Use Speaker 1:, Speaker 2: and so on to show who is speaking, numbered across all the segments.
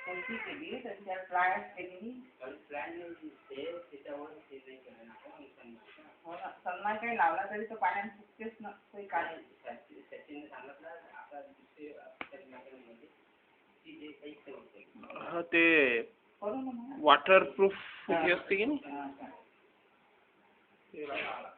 Speaker 1: कोणती केली त्याच्या ट्राय केली
Speaker 2: प्लॅन त्याच्यावर ते नाही केलं ना.
Speaker 1: हो ना सन्मान काही लावला तरी तो पाण्यात फुटतेच ना काही काय
Speaker 2: सचिन सांगितलं आता दुसरे ती जे काही ठेवते
Speaker 3: हा ते
Speaker 1: करू ना
Speaker 3: वॉटरप्रूफ हे असते की नाही ते लावा.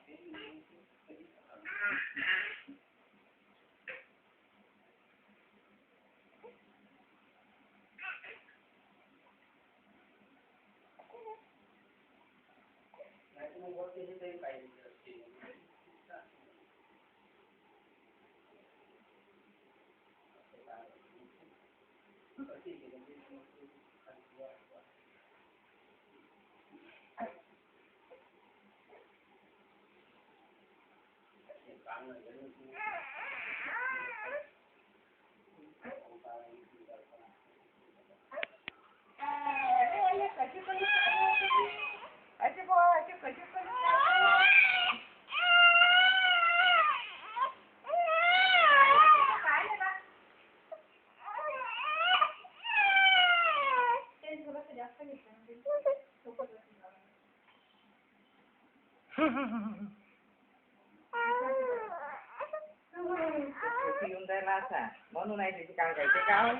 Speaker 1: येऊन जायला असा म्हणून आहे त्याची काय काय ते काय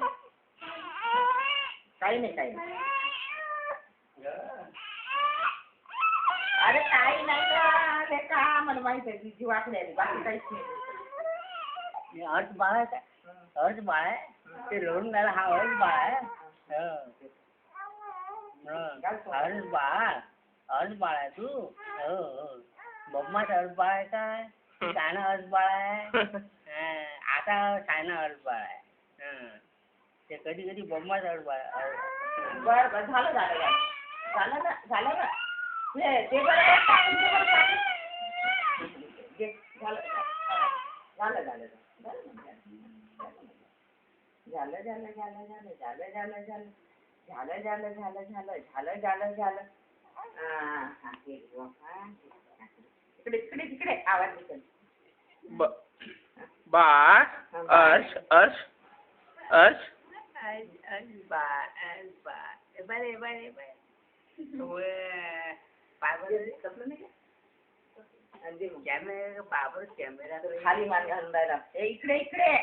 Speaker 1: काही नाही काही अरे काही नाही ते का मला माहित आहे तिची वाकडी आली बाकी काहीच नाही
Speaker 2: अर्ज बाळ आहे का अर्ज बाळ आहे ते लोडून द्यायला हा अर्ज बाळ आहे अर्ज बाळ आहे तू हो बम्माच अर्ज बाळ आहे काय सायना अर्ज बाळ आहे आता सायना अर्ज बाळ आहे ते कधी कधी बम्माच अर्ज बाळ
Speaker 1: बर बर झालं झालं झालं ना झालं ना ते बरं झालं झालं झालं झालं झालं झालं झालं झालं झालं झालं झालं झालं झालं झालं झालं झालं इकडे इकडे तिकडे आवाज येतो
Speaker 3: बाळ अर्श अर्श अर्श
Speaker 2: बरे बरे कॅमेरा बाबर कॅमेरा
Speaker 1: खाली मान घालून राहिला इकडे इकडे